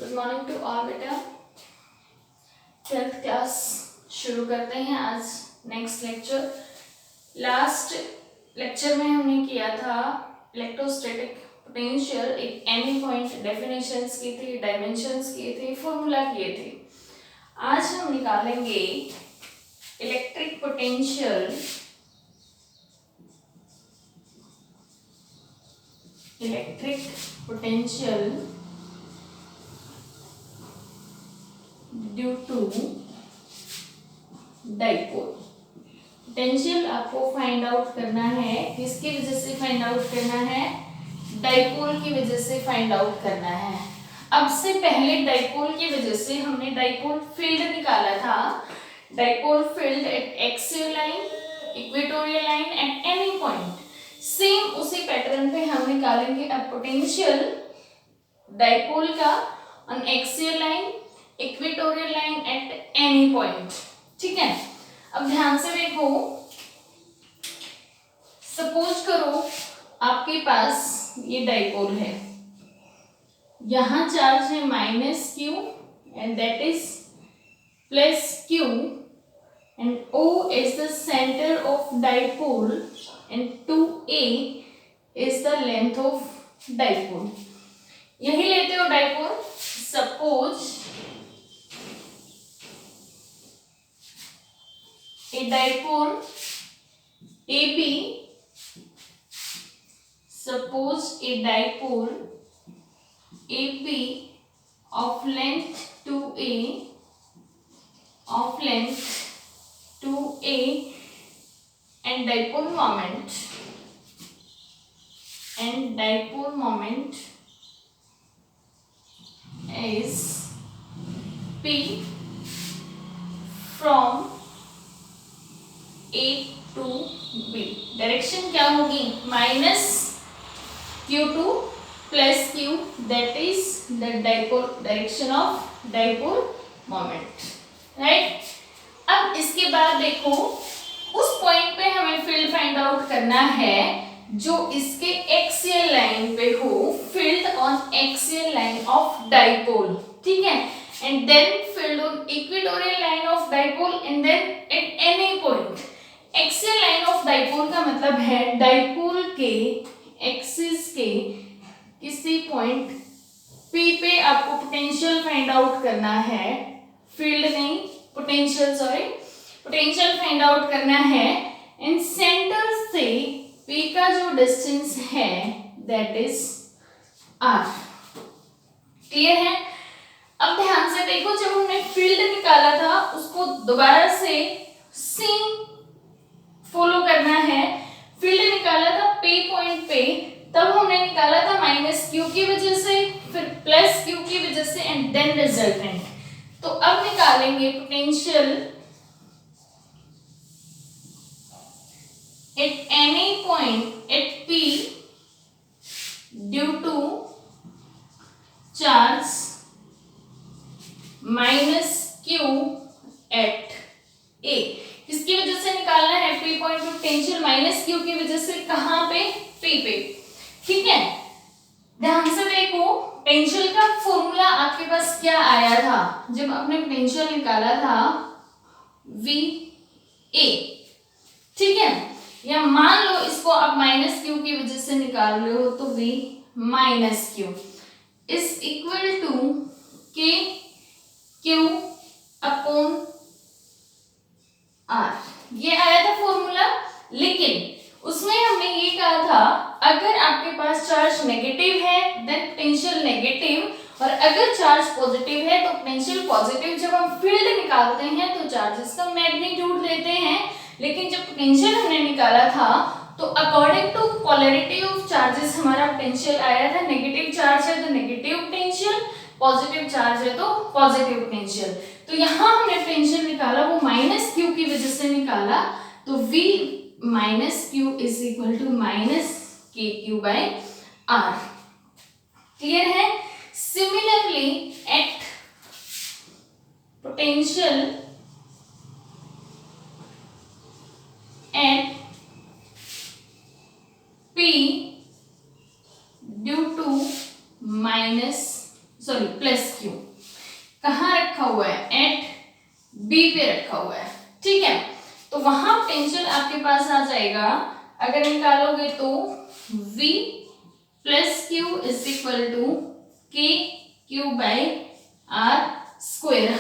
Good morning to all बेटा। 10th class शुरू करते हैं आज नेक्स्ट लेक्चर। लास्ट लेक्चर में हमने किया था इलेक्ट्रोस्टैटिक पोटेंशियल, एक एनी पॉइंट डेफिनेशंस की थी, डायमेंशंस किए थे, फॉर्मूला किए थे। आज हम निकालेंगे electric potential, due to dipole. Potential आपको फाइंड आउट करना है, किसकी वजह से फाइंड आउट करना है? डाइपोल की वजह से फाइंड आउट करना है। अब से पहले डाइपोल की वजह से हमने डाइपोल फील्ड निकाला था। Dipole field at axial line, equatorial line, eight any point. Same उसी पैटर्न पे हम निकालेंगे अब पोटेंशियल डाइपोल का on axial line, equatorial line, eight any point. ठीक है, अब ध्यान से देखो। सपोज करो आपके पास ये डाइपोल है, यहां चार्ज है -q and that is +q and O is the center of dipole and 2a is the length of dipole। यही लेते हो dipole. Suppose a dipole AB, suppose a dipole AB of length 2a and dipole moment is P from A to B। Direction क्या होगी? -q2 +q, that is the dipole direction of dipole moment, right? अब इसके बाद देखो, उस point पे हमें field find out करना है जो इसके एक्सियल लाइन पे हो, field on axial line of dipole. ठीक है, and then field on equatorial line of dipole and then at any point. Axial line of dipole का मतलब है डाइपोल के एक्सिस के किसी पॉइंट P पे आपको पोटेंशियल फाइंड आउट करना है, फील्ड नहीं, पोटेंशियल फाइंड आउट करना है। एंड सेंटर से P का जो डिस्टेंस है दैट इज R। क्लियर है? अब ध्यान से देखो, जब हमने फील्ड निकाला था उसको दोबारा से सेम फॉलो करना है। फील्ड निकाला था P पॉइंट पे, तब हमने निकाला था -q की वजह से, फिर +q की वजह से एंड देन रिजल्टेंट। तो अब निकालेंगे potential at any point at P due to charge -q at A। किसकी वजह से निकालना है? P पॉइंट पे पोटेंशियल -q की वजह से, कहां पे? P पे। ठीक है, ध्यान से देखो, पोटेंशियल का फॉर्मूला आपके पास क्या आया था जब आपने पोटेंशियल निकाला था? VA। ठीक है, या मान लो इसको आप -q की वजह से निकाल रहे हो तो V -q is equal to KQ upon R। ये आया था फॉर्मूला, लेकिन उसमें हमने ये कहा था अगर आपके पास चार्ज नेगेटिव है देन पोटेंशियल नेगेटिव, और अगर चार्ज पॉजिटिव है तो पोटेंशियल पॉजिटिव। जब हम फील्ड निकालते हैं तो चार्जेस का मैग्नीट्यूड लेते हैं, लेकिन जब पोटेंशियल हमने निकाला था तो according to polarity of charges हमारा पोटेंशियल आया था। नेगेटिव चार्ज है तो नेगेटिव पोटेंशियल, पॉजिटिव चार्ज है तो पॉजिटिव पोटेंशियल। तो यहां हमने पोटेंशियल निकाला वो -q की वजह से निकाला, तो V -q is equal to -kq/R। Clear है? Similarly at potential at P due to +q हुआ है, एट बी पे रखा हुआ है, ठीक है। तो वहां पोटेंशियल आपके पास आ जाएगा, अगर निकालोगे तो V plus Q is equal to के क्यू बाई आर स्क्वायर।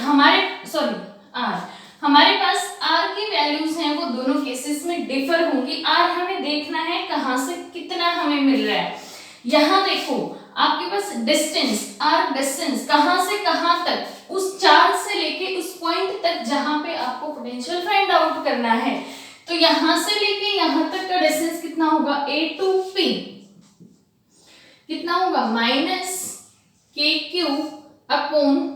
हमारे पास आर की वैल्यूज हैं वो दोनों केसेस में डिफर होंगी। आर हमें देखना है कहां से कितना हमें मिल रहा है। यहां देखो आपके पास डिस्टेंस, आर डिस्टेंस कहां से कहां तक, उस चार्ज से लेके उस पॉइंट तक जहां पे आपको पोटेंशियल फाइंड आउट करना है। तो यहां से लेके यहां तक का डिस्टेंस कितना होगा, ए टू पी कितना होगा, माइनस के क्यू अपॉन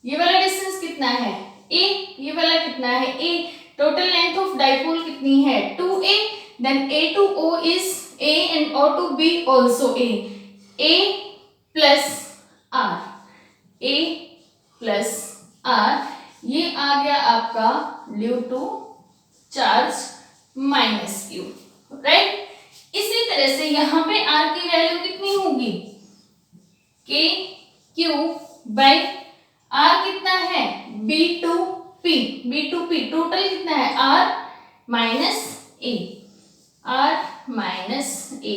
ये वाला डिस्टेंस कितना है, ए, ये वाला कितना है, a. Total length of dipole कितनी है, 2a, then a to o is a and o to b also a plus r, a plus r, ये आ गया आपका due to charge minus q, right. इसी तरह से यहां पे r की वैल्यू कितनी होगी, k q बाई r कितना है, b टू p, टोटल कितना है, r माइनस a,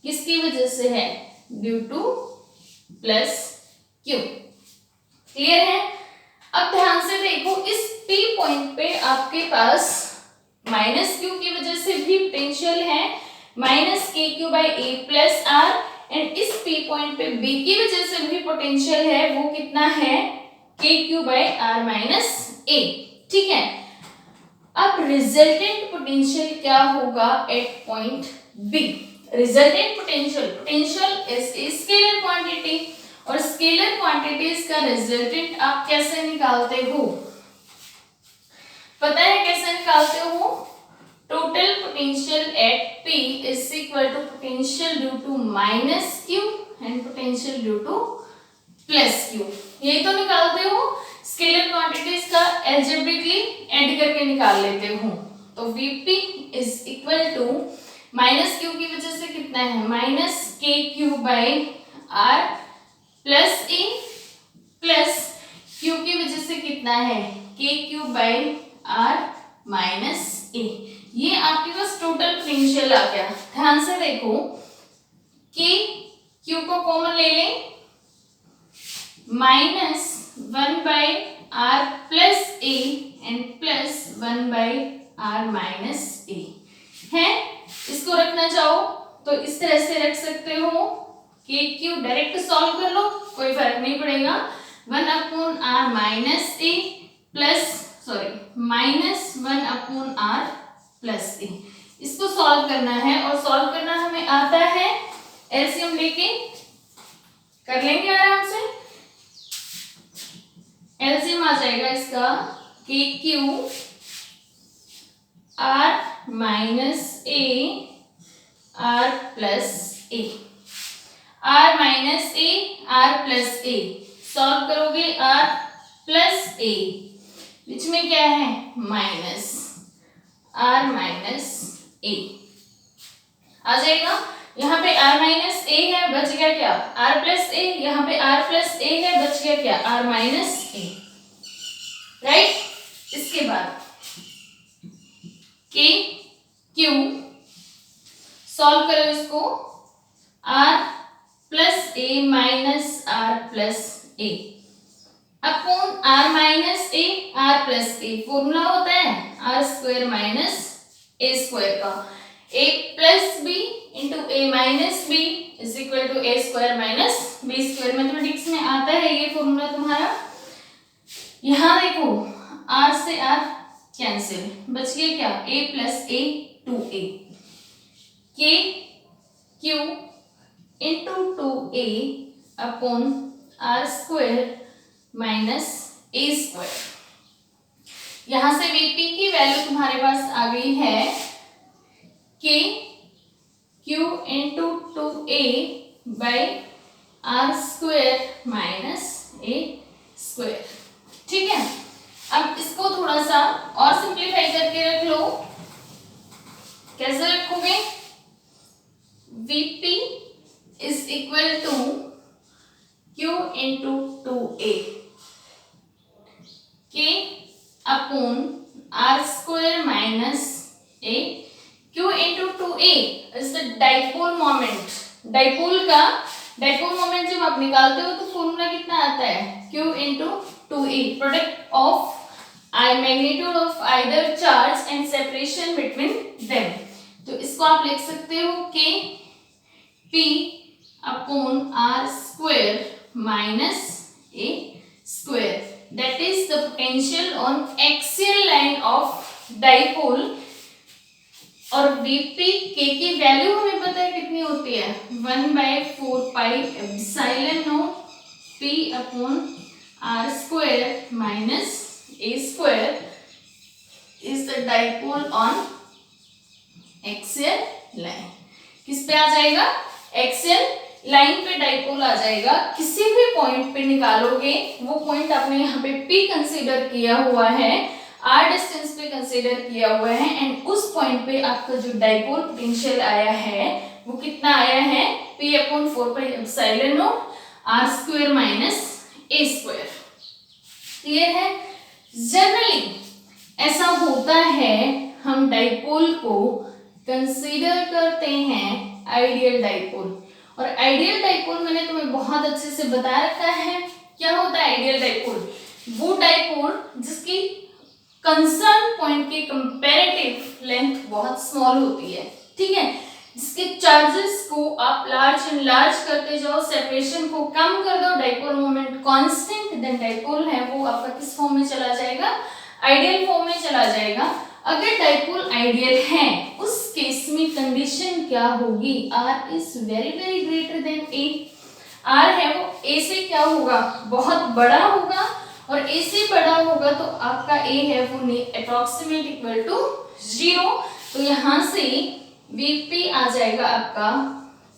किसकी वजह से है, due to plus q, clear है। अब ध्यान से देखो, इस p पॉइंट पे आपके पास माइनस q की वजह से भी पोटेंशियल है, माइनस के Q by a plus r, and इस p पॉइंट पे b की वजह से भी पोटेंशियल है, वो कितना है, के Q by are minus a, ठीक है। अब रिजल्टेंट पोटेंशियल क्या होगा at point b. Resultant potential is a scalar quantity, और स्केलर क्वांटिटीज का रिजल्टेंट आप कैसे निकालते हो, पता है कैसे निकालते हो, total potential at P is equal to potential due to minus Q and potential due to plus Q, यही तो निकालते हो। स्केलर क्वांटिटीज का एल्जेब्रिकली ऐड करके निकाल लेते हो। तो Vp is equal to minus Q की वजह से कितना है, माइनस के Q by are plus A, plus Q की वजह से कितना है, के Q by are minus A. ये आपके पास टोटल पोटेंशियल आ गया। ध्यान से देखो, के क्यू को कॉमन ले लें, minus 1 by are plus a and plus 1 by are minus a है। इसको रखना चाहो तो इस तरह से रख सकते हो, के क्यू डायरेक्ट सॉल्व कर लो, कोई फर्क नहीं पड़ेगा, 1 upon r minus a plus minus 1 upon r plus a. इसको सॉल्व करना है, और सॉल्व करना हमें आता है, एलसीएम लेके कर लेंगे आराम से। एलसीएम आ जाएगा इसका, K Q R minus A R plus A, R minus A R plus A, solve करोगे आर प्लस ए, बीच में क्या है, माइनस आर माइनस ए आ जाएगा। यहाँ पे आर माइनस ए है, बच गया क्या, आर प्लस ए, यहाँ पे आर प्लस ए है, बच गया क्या, आर माइनस ए, राइट। इसके बाद के क्यू सॉल्व करो इसको, r plus a minus r plus a upon r minus A R plus a, formula होता है आर स्क्वायर माइनस ए स्क्वायर का, a plus b into a minus b is equal to a square minus b square. Mathematics में आता है ये formula तुम्हारा। यहाँ देखो, आर से आर कैंसिल, बच गया क्या, ए plus A 2a, K Q into 2a upon R square minus A square. यहां से Vp की वैल्यू तुम्हारे पास आ गई है, के Q into 2a by are square minus A square, ठीक है। अब इसको थोड़ा सा और सिंप्लीफाई करके रख लो, कैसे रखोगे, Vp is equal to Q into 2a, K upon r square minus a Q into 2a is the dipole moment. Dipole moment जब आप निकालते हो तो फॉर्मूला कितना आता है, Q into 2a, product of magnitude of either charge and separation between them. तो इसको आप लिख सकते हो K P upon r square minus a square, that is the potential on axial line of dipole. और Vp K की value हमें पता है कितनी होती है, 1/4 पाई epsilon not P upon r square minus a square is the dipole on axial line. किस पे आ जाएगा, एक्सियल लाइन पे डाइपोल आ जाएगा। किसी भी पॉइंट पे निकालोगे, वो पॉइंट आपने यहाँ पे P कंसीडर किया हुआ है, r डिस्टेंस पे कंसीडर किया हुआ है, एंड उस पॉइंट पे आपका जो डाइपोल पोटेंशियल आया है वो कितना आया है, P upon 4 pi epsilon naught r square minus a square. Clear है। जनरली ऐसा होता है, हम डाइपोल को कंसीडर करते हैं आइडियल डाइपोल। और आइडियल डाइपोल मैंने तुम्हें बहुत अच्छे से बता रखा है। क्या होता है आइडियल डाइपोल, वो डाइपोल जिसकी कंसर्न पॉइंट के कंपैरेटिव लेंथ बहुत स्मॉल होती है, ठीक है, जिसके चार्जेस को आप लार्ज एंड लार्ज करते जाओ, सेपरेशन को कम कर दो, dipole moment constant, then dipole है वो आपका किस फॉर्म में चला जाएगा, आइडियल फॉर्म में चला जाएगा। अगर डाइपोल आइडियल है, उस केस में कंडीशन क्या होगी, r is very very greater than a। r है वो a से क्या होगा, बहुत बड़ा होगा, और a से बड़ा होगा तो आपका a है वो अप्रॉक्सीमेट इक्वल टू 0। तो यहां से Vp आ जाएगा आपका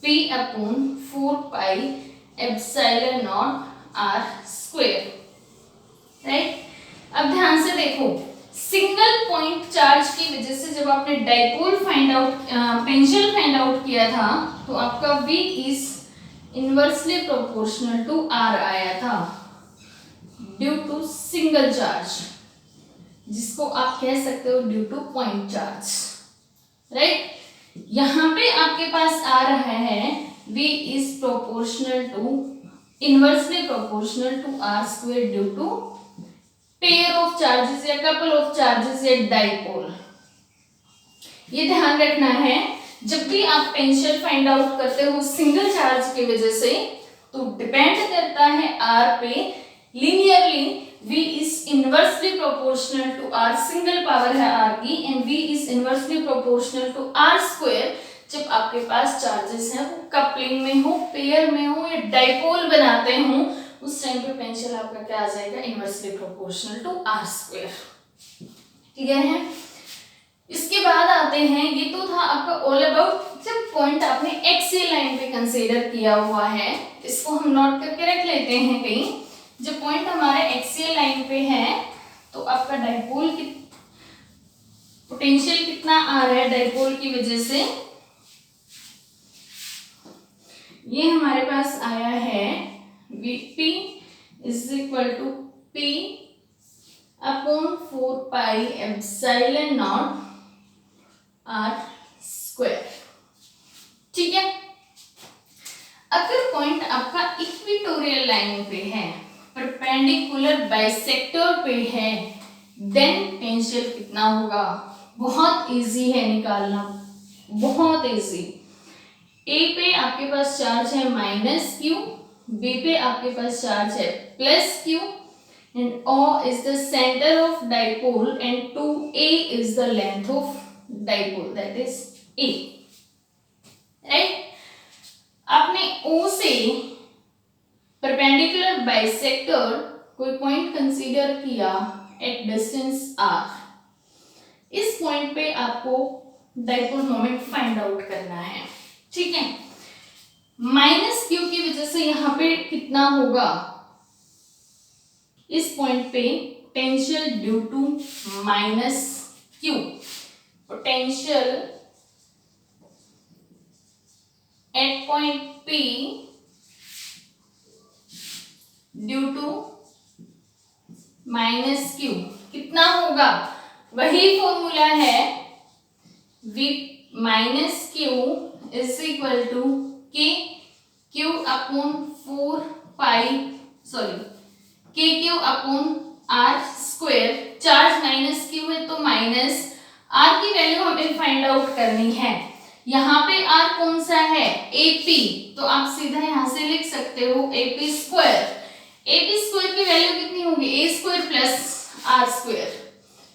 P upon 4 pi epsilon naught r square, right. अब ध्यान से देखो, सिंगल पॉइंट चार्ज की वजह से जब आपने dipole find out potential find out किया था, तो आपका V is inversely proportional to r आया था ड्यू टू सिंगल चार्ज, जिसको आप कह सकते हो due to point charge, right. यहां पे आपके पास आ रहा है V is proportional to inversely proportional to r square due to pair of charges या कपल ऑफ चार्जेस या डाइपोल। ये ध्यान रखना है, जब भी आप पोटेंशियल फाइंड आउट करते हो सिंगल चार्ज की वजह से, तो डिपेंड करता है r पे linearly. V is inversely proportional to r, single power है r की, and V is inversely proportional to r square जब आपके पास चार्जेस हैं वो कपलिंग में हो, पेयर में हो या डाइपोल बनाते हो, उस टाइम पे पोटेंशियल आपका क्या आ जाएगा, inversely proportional to r square. Clear है। इसके बाद आते हैं, ये तो था आपका ऑल अबाउट जब पॉइंट आपने एक्सियल लाइन पे कंसीडर किया हुआ है, इसको हम नोट करके रख लेते हैं कहीं। जब पॉइंट हमारे एक्सियल लाइन पे है तो आपका डाइपोल की पोटेंशियल कितना आ रहा है डाइपोल की वजह से, ये हमारे पास आया है Vp is equal to P upon 4 pi epsilon naught r square, ठीक है। अगर पॉइंट आपका इक्वेटोरियल लाइन पे है, परपेंडिकुलर बाइसेक्टर पे है, देन पोटेंशियल कितना होगा, बहुत इजी है निकालना, बहुत इजी। A पे आपके पास चार्ज है माइनस Q, B पे आपके पास चार्ज है plus Q, and O is the centre of dipole and 2A is the length of dipole, that is A, right. आपने O से परपेंडिकुलर बाइसेक्टर कोई पॉइंट कंसीडर किया एट डिस्टेंस r, इस point पे आपको डाइपोल मोमेंट फाइंड आउट करना है, ठीक है। माइनस Q की वजह से यहाँ पे कितना होगा, इस पॉइंट पे potential due to minus Q, potential at point P due to minus Q कितना होगा, वही फॉर्मूला है V minus Q is equal to के Q upon 4 pi K Q upon R square. Charge minus Q है तो minus R की value हमें find out करनी है। यहाँ पे आर कौन सा है, एपी, तो आप सीधा यहाँ से लिख सकते हो एपी स्क्वायर। एपी स्क्वायर की वैल्यू कितनी होगी, a square plus are square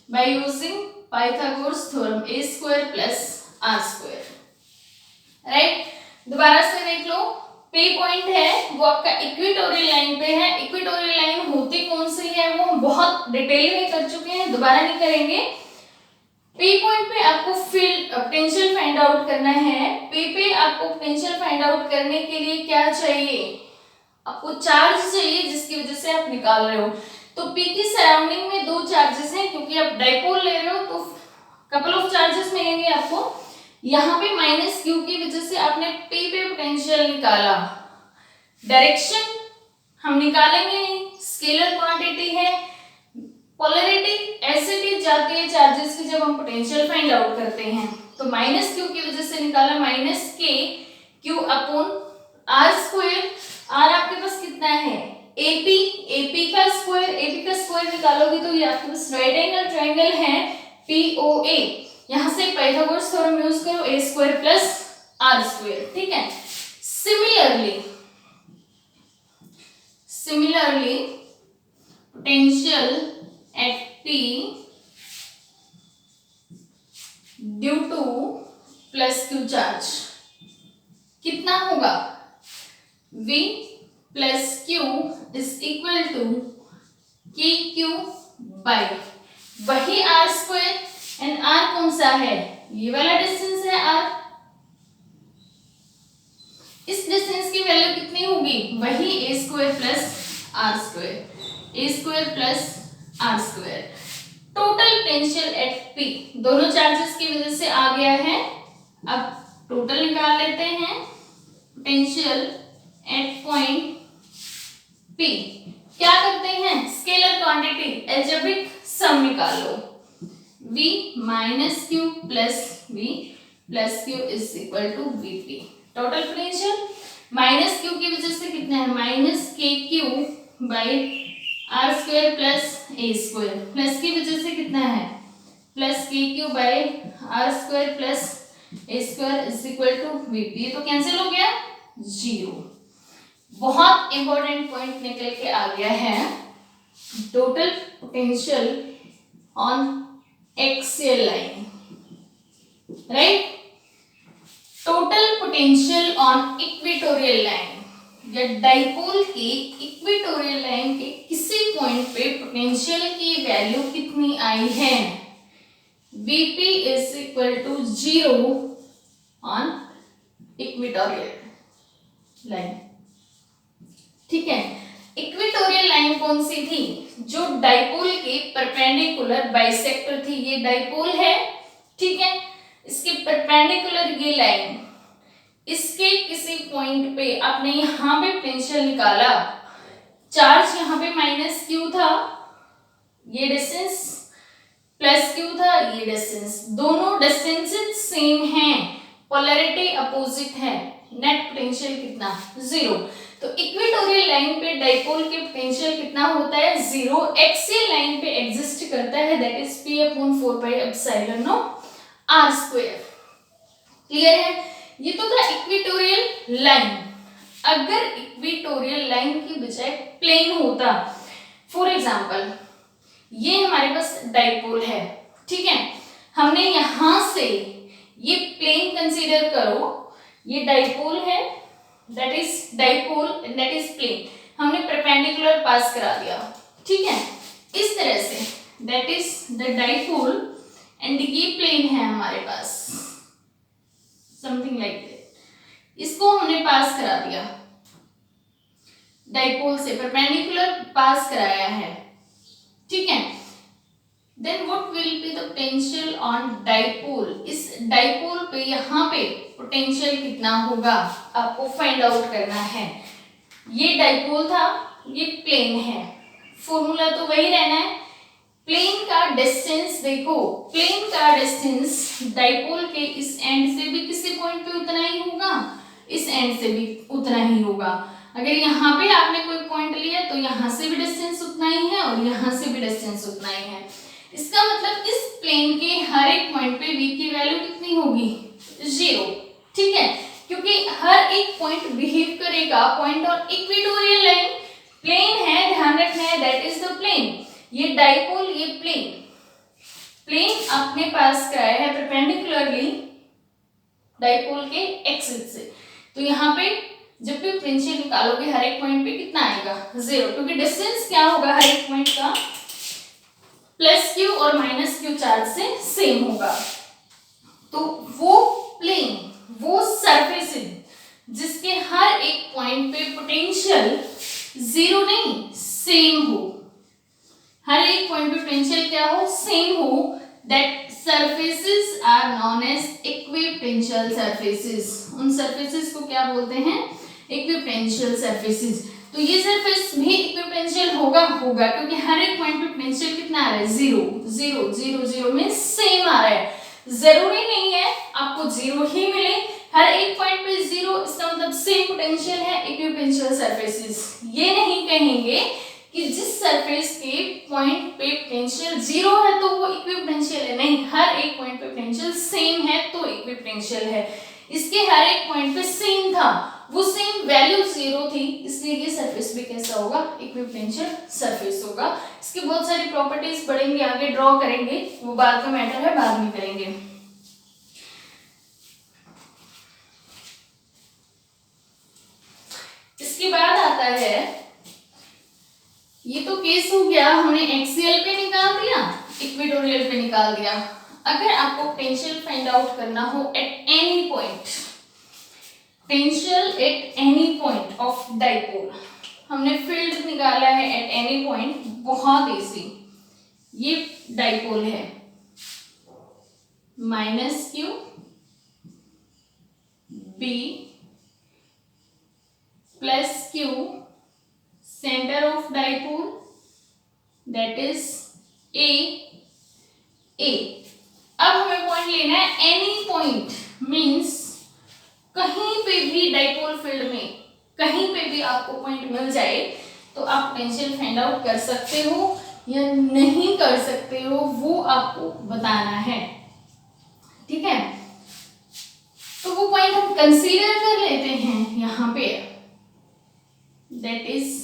by using Pythagoras theorem, a square plus are square. Right, दोबारा से देख लो, P पॉइंट है वो आपका इक्वेटोरियल लाइन पे है। इक्वेटोरियल लाइन होती कौन सी है वो हम बहुत डिटेल में कर चुके हैं, दोबारा नहीं करेंगे। P पॉइंट पे आपको फील्ड पोटेंशियल फाइंड आउट करना है। P पे आपको पोटेंशियल फाइंड आउट करने के लिए क्या चाहिए, आपको चार्ज चाहिए जिसकी वजह से आप निकाल रहे हो। तो P की सराउंडिंग में दो चार्जेस हैं, क्योंकि आप डाइपोल ले रहे हो तो कपल ऑफ चार्जेस मिलेंगे आपको। यहाँ पे माइनस क्यू की वजह से आपने P पे पोटेंशियल निकाला, डायरेक्शन हम निकालेंगे, स्केलर क्वांटिटी है, पोलैरिटी ऐसे भी जाती है चार्जेस की जब हम पोटेंशियल फाइंड आउट करते हैं। तो माइनस क्यू की वजह से निकाला माइनस के Q upon R square. R आपके पास कितना है, एपी, एपी का स्क्वायर निकालोगे तो ये आपके पास राइट एंगल ट्रायंगल है पीओए। यहां से पाइथागोरस थ्योरम यूज करो, A square plus are square. ठीक है, similarly potential at P due to plus Q charge कितना होगा, V plus Q is equal to के क्यू बाई वही आर स्क्वायर, एंड R कौन सा है, ये वाला डिस्टेंस है R। इस डिस्टेंस की वैल्यू कितनी होगी, वही a square plus are square, a square plus are square. Total potential at P दोनों चार्जेस की वजह से आ गया है। अब टोटल निकाल लेते हैं, पोटेंशियल एट पॉइंट P क्या करते हैं, स्केलर क्वांटिटी अलजेब्रिक सम निकाल लो, V minus Q plus V plus Q is equal to Vp। Total potential minus Q की वजह से कितना है, माइनस के Q by are square plus A square, plus की वजह से कितना है, plus K Q by are square plus A square is equal to Vp। तो कैंसिल हो गया, जीरो। बहुत इंपॉर्टेंट पॉइंट निकल के आ गया है, total potential on axial line, right, total potential on equatorial line या डाइपोल के इक्वेटोरियल लाइन के किसी पॉइंट पे पोटेंशियल की वैल्यू कितनी आई है, Vp is equal to 0 on equatorial line. ठीक है, इक्वेटोरियल लाइन कौन सी थी, जो डाइपोल के परपेंडिकुलर बाइसेक्टर थी। ये डाइपोल है, ठीक है, इसके परपेंडिकुलर ये लाइन, इसके किसी पॉइंट पे आपने यहाँ पे पोटेंशियल निकाला, चार्ज यहाँ पे माइनस क्यू था, ये डिस्टेंस प्लस क्यू था, ये डिस्टेंस, दोनों डिस्टेंसेस सेम हैं, पोलैरिटी अपोजिट है, नेट पोटेंशियल कितना, 0। तो इक्वेटोरियल लाइन पे डाइपोल के पोटेंशियल कितना होता है, 0। एक्सियल लाइन पे एग्जिस्ट करता है, that is P upon 4 pi epsilon naught R square. Clear है, ये तो था इक्वेटोरियल लाइन। अगर इक्वेटोरियल लाइन की बजाय प्लेन होता, फॉर एग्जांपल ये हमारे पास डाइपोल है, ठीक है, हमने यहां से ये प्लेन कंसीडर करो, ये डाइपोल है, that is dipole and that is plane, हमने परपेंडिकुलर पास करा दिया, ठीक है, इस तरह से, that is the dipole and ये प्लेन है हमारे पास, समथिंग लाइक दैट, इसको हमने पास करा दिया, डाइपोल से परपेंडिकुलर पास कराया है, ठीक है, then what will be the potential on dipole, इस डाइपोल पे यहाँ पे पोटेंशियल कितना होगा आपको फाइंड आउट करना है। ये डाइपोल था, ये प्लेन है, फॉर्मूला तो वही रहना है, प्लेन का डिस्टेंस देखो, प्लेन का डिस्टेंस डाइपोल के इस एंड से भी किसी पॉइंट पे उतना ही होगा, इस एंड से भी उतना ही होगा। अगर यहाँ पे आपने कोई पॉइंट लिया तो यहाँ से भी डिस्टेंस उतना ही है और यहाँ से भी डिस्टेंस उतना ही है। इसका मतलब इस प्लेन के हर एक पॉइंट पे v की वैल्यू कितनी होगी, 0। ठीक है, क्योंकि हर एक पॉइंट बिहेव करेगा पॉइंट और इक्वेटोरियल लाइन, प्लेन है, ध्यान रखना है, दैट इज द प्लेन। ये डाइपोल, ये प्लेन, प्लेन अपने पास कराया है परपेंडिकुलरली डाइपोल के एक्सिस से। तो यहाँ पे जब भी पोटेंशियल निकालोगे हर एक पॉइंट पे कितना आएगा, 0, क्योंकि डिस्टेंस क्या होगा हर एक पॉइंट का, प्लस क्यू और माइनस क्यू चार्ज से सेम होगा। तो वो प्लेन, वो सरफेस जिसके हर एक पॉइंट पे पोटेंशियल 0 नहीं सेम हो, हर एक पॉइंट पे पोटेंशियल क्या हो, सेम हो, that surfaces are known as equipotential surfaces. उन सरफेसेस को क्या बोलते हैं, इक्विपोटेंशियल सरफेसेस। तो ये सरफेस भी इक्विपोटेंशियल होगा क्योंकि हर एक पॉइंट पे पोटेंशियल कितना आ रहा है, 0 0 0 0 में सेम आ रहा है। जरूरी नहीं है आपको 0 ही मिले, हर एक पॉइंट पे 0, इसका मतलब सेम पोटेंशियल है, इक्विपोटेंशियल सरफेसेस। ये नहीं कहेंगे कि जिस सरफेस के पॉइंट पे पोटेंशियल 0 है तो वो इक्विपोटेंशियल है, नहीं, हर एक पॉइंट पे पोटेंशियल सेम है तो इक्विपोटेंशियल है। इसके हर एक पॉइंट पे सेम था, वो सेम वैल्यू 0 थी, इसलिए ये सरफेस भी कैसा होगा, इक्विपोटेंशियल सरफेस होगा। इसकी बहुत सारी प्रॉपर्टीज पढ़ेंगे, आगे ड्रॉ करेंगे, वो बाद का मैटर है, बाद में करेंगे। इसके बाद आता है, ये तो केस हो गया, हमने एक्सियल पे निकाल दिया, इक्वेटोरियल पे निकाल दिया। अगर आपको पोटेंशियल फाइंड आउट करना हो at any point, potential at any point of dipole, हमने फील्ड निकाला है एट एनी पॉइंट, बहुत इजी। ये डाइपोल है, minus Q B plus Q, centre of dipole that is A. अब हमें पॉइंट लेना है एनी पॉइंट, मींस कहीं पे भी डाइपोल फील्ड में कहीं पे भी आपको पॉइंट मिल जाए तो आप पोटेंशियल फाइंड आउट कर सकते हो या नहीं कर सकते हो, वो आपको बताना है। ठीक है, तो वो पॉइंट हम कंसीडर कर लेते हैं यहां पे, दैट इज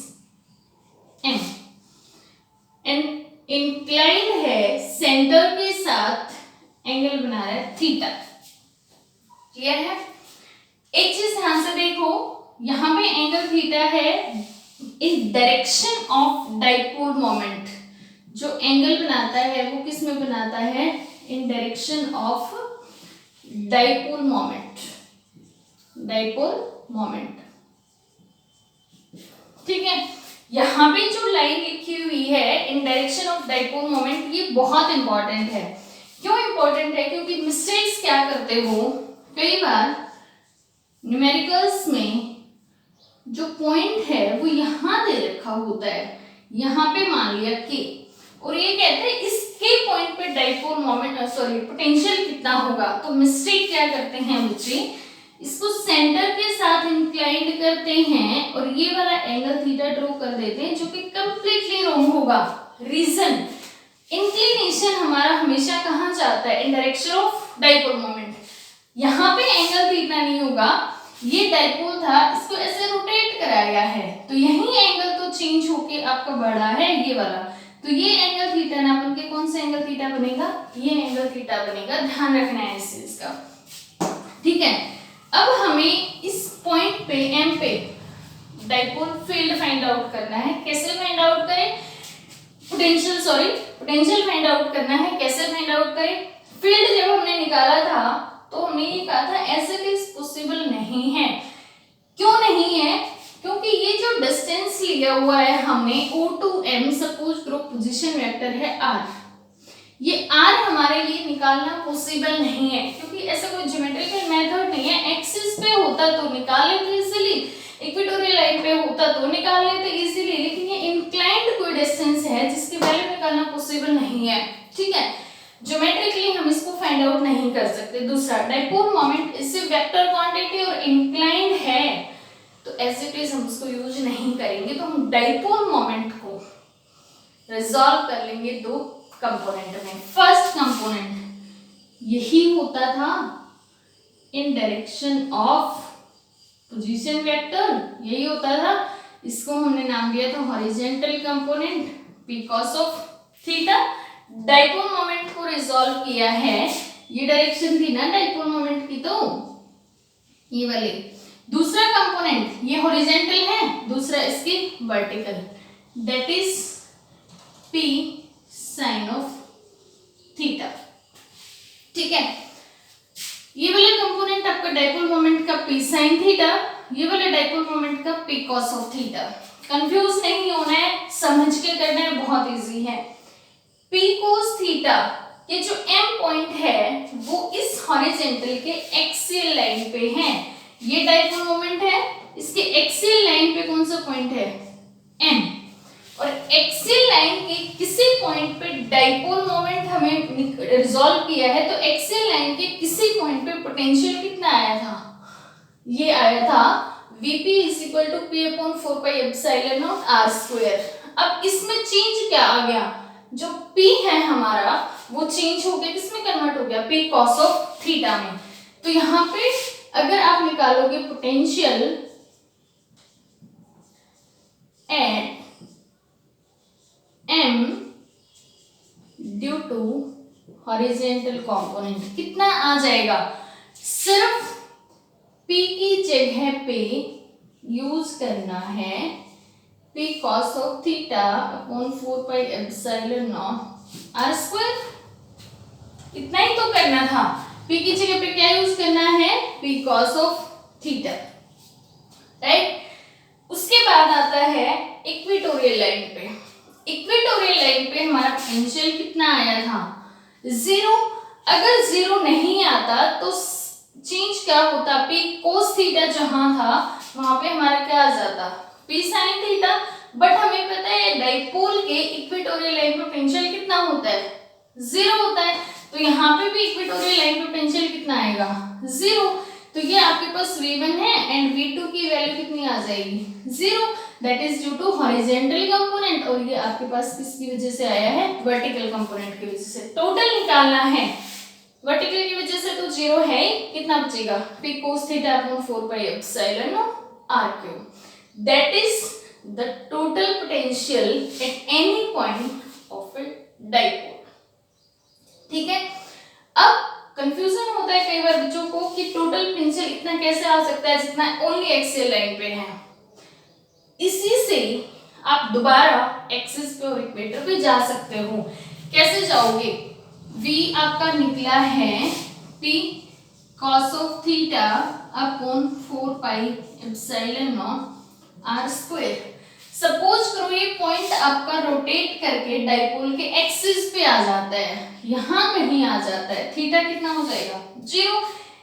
एम। इंक्लाइन है, सेंटर के साथ एंगल बना रहा है थीटा। क्लियर है? एक चीज ध्यान से देखो, यहां पे एंगल थीटा है इन डायरेक्शन ऑफ डाइपोल मोमेंट। जो एंगल बनाता है वो किस में बनाता है, इन direction of dipole moment, dipole moment. ठीक है, यहां पे जो लाइन लिखी हुई है इन डायरेक्शन ऑफ डाइपोल मोमेंट, ये बहुत इंपॉर्टेंट है। क्यों इंपॉर्टेंट है, क्योंकि मिस्टेक्स क्या करते हो, कई बार न्यूमेरिकल्स में जो पॉइंट है वो यहां दे रखा होता है, यहां पे मान लिया के, और ये कहते हैं इसके पॉइंट पे डाइपोल मोमेंट पोटेंशियल कितना होगा। तो मिस्टेक क्या करते हैं बच्चे, इसको सेंटर के साथ इंक्लाइंड करते हैं और ये वाला एंगल थीटा ड्रॉ कर देते हैं, जो कि कंप्लीटली रॉन्ग होगा। रीजन, इंक्लिनेशन हमारा हमेशा कहां जाता है, इन डायरेक्शन ऑफ डाइपोल मोमेंट। यहाँ पे एंगल थीटा नहीं होगा, ये डाइपोल था, इसको ऐसे रोटेट कराया है तो यही एंगल तो चेंज होके आपका बढ़ा है ये वाला, तो ये एंगल थीटा ना बन के कौन सा एंगल थीटा बनेगा, ये एंगल थीटा बनेगा। ध्यान रखना है इस चीज का। ठीक है, अब हमें इस पॉइंट पे एम पे डाइपोल फील्ड फाइंड आउट करना है। कैसे फाइंड आउट करें, पोटेंशियल फाइंड आउट करना है। कैसे फाइंड आउट करें, फील्ड जब हमने निकाला था तो हमने ये कहा था ऐसे केस पॉसिबल नहीं है। क्यों नहीं है, क्योंकि ये जो डिस्टेंस लिया हुआ है हमने O to M, सपोज करो पोजीशन वेक्टर है R, ये R हमारे लिए निकालना पॉसिबल नहीं है, क्योंकि ऐसा कोई ज्योमेट्रिकल मेथड नहीं है। एक्सिस पे होता तो निकाल लेते इजीली, इक्वेटोरियल लाइन पे होता तो निकाल लेते इजीली, लेकिन ये इंक्लाइंड कोई डिस्टेंस है जिसकी वैल्यू निकालना पॉसिबल नहीं है, ठीक है। ज्योमेट्रिकली हम इसको फाइंड आउट नहीं कर सकते। दूसरा, डाइपोल मोमेंट इससे वेक्टर क्वांटिटी और इंक्लाइंड है तो एज इट इज हम उसको यूज नहीं करेंगे, तो हम डाइपोल मोमेंट को रिजॉल्व कर लेंगे दो कंपोनेंट में। फर्स्ट कंपोनेंट यही होता था इन डायरेक्शन ऑफ पोजीशन वेक्टर, यही होता था, इसको हमने नाम दिया था horizontal component p cos of theta. Dipole moment को रिजॉल्व किया है, ये डायरेक्शन थी ना डाइपोल मोमेंट की, तो ये वाली। दूसरा कंपोनेंट ये हॉरिजॉन्टल है, दूसरा इसकी vertical, that is p sin of theta, ठीक है। ये वाला कंपोनेंट आपका डाइपोल मोमेंट का p sin थीटा, ये वाला डाइपोल मोमेंट का p cos of theta. Confuse नहीं होना है, समझ के करना है, बहुत इजी है। p cos थीटा ये जो m पॉइंट है वो इस हॉरिजॉन्टल के एक्सियल लाइन पे है, ये डाइपोल मोमेंट है, इसके एक्सियल लाइन पे कौन सा पॉइंट है m, और एक्सियल लाइन के किसी पॉइंट पे डाइपोल मोमेंट हमें रिजॉल्व किया है, तो एक्सियल लाइन के किसी पॉइंट पे पोटेंशियल कितना आया था, ये आया था Vp = P/4πε0r²। अब इसमें चेंज क्या आ गया, जो P है हमारा वो चेंज हो गया, किसमें कन्वर्ट हो गया, P cos ऑफ थीटा में। तो यहाँ पे अगर आप निकालोगे potential at m due to horizontal component कितना आ जाएगा, सिर्फ p की जगह पे यूज करना है p cos of theta upon 4πε0 r², इतना ही तो करना था। p की जगह पे क्या यूज करना है, p cos of theta, right. उसके बाद आता है इक्वेटोरियल लाइन पे। इक्वेटोरियल लाइन पे हमारा पोटेंशियल कितना आया था, 0। अगर 0 नहीं आता तो चेंज क्या होता, p cos थीटा जहां था वहां पे हमारा क्या आ जाता, p sin थीटा। बट हमें पता है डाइपोल के इक्वेटोरियल लाइन पे पोटेंशियल कितना होता है, 0 होता है, तो यहाँ पे भी इक्वेटोरियल लाइन पे पोटेंशियल कितना आएगा, 0। तो ये आपके पास V1 है एंड V2 की वैल्यू कितनी आ जाएगी, 0, that is due to horizontal component, और ये आपके पास किसकी वजह से आया है, वर्टिकल कंपोनेंट की वजह से। टोटल निकालना है, वर्टिकल की वजह से तो 0 है ही, कितना बचेगा, p cos theta upon 4πε0 r², that is the total potential at any point of a dipole, ठीक है। अब कंफ्यूजन होता है कई बार बच्चों को कि टोटल पोटेंशियल इतना कैसे आ सकता है जितना ओनली एक्सियल लाइन पे है। इसी से आप दोबारा एक्सिस पे और इक्वेटर पे जा सकते हो। कैसे जाओगे, v आपका निकला है p cos of theta upon 4πε0 r²। Suppose करो ये पॉइंट आपका रोटेट करके डाइपोल के एक्सिस पे आ जाता है, यहां कहीं आ जाता है, थीटा कितना हो जाएगा, 0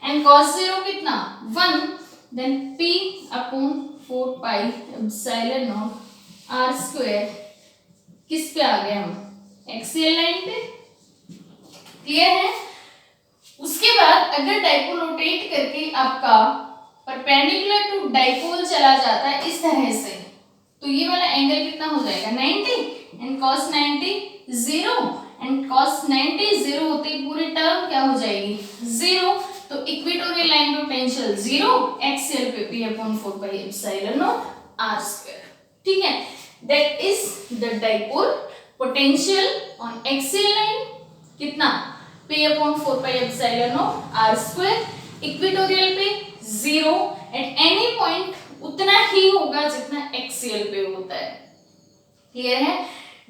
एंड cos 0 कितना, 1, देन p अपॉन 4πε0 r² किस पे आ गए हम, एक्सियल लाइन पे, क्लियर है। उसके बाद अगर डाइपोल रोटेट करके आपका परपेंडिकुलर टू डाइपोल चला जाता है इस तरह से, तो ये वाला एंगल कितना हो जाएगा, 90 एंड cos 90 0 एंड cos 90 0 होते ही पूरी टर्म क्या हो जाएगी, 0। तो इक्वेटोरियल लाइन पे पोटेंशियल 0, एक्सियल पे p अपॉन 4πε0 r², ठीक है। That is the dipole potential on axial line कितना, p अपॉन 4πε0 r², इक्वेटोरियल पे 0 एट एनी पॉइंट उतना ही होगा जितना एक्सियल पे होता है, क्लियर है।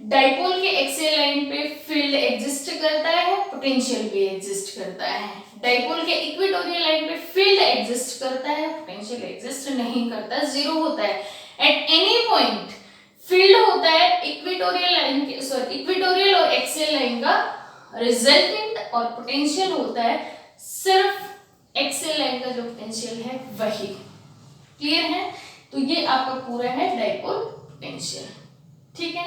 डाइपोल के एक्सियल लाइन पे फील्ड एग्जिस्ट करता है, पोटेंशियल भी एग्जिस्ट करता है। डाइपोल के इक्वेटोरियल लाइन पे फील्ड एग्जिस्ट करता है, पोटेंशियल एग्जिस्ट नहीं करता, 0 होता है। एट एनी पॉइंट फील्ड होता है इक्वेटोरियल लाइन के, सॉरी इक्वेटोरियल और एक्सियल लाइन का रिजल्टेंट, और पोटेंशियल होता है सिर्फ एक्सियल लाइन का जो पोटेंशियल है वही, क्लियर है। तो ये आपका पूरा है डाइपोल पोटेंशियल। ठीक है।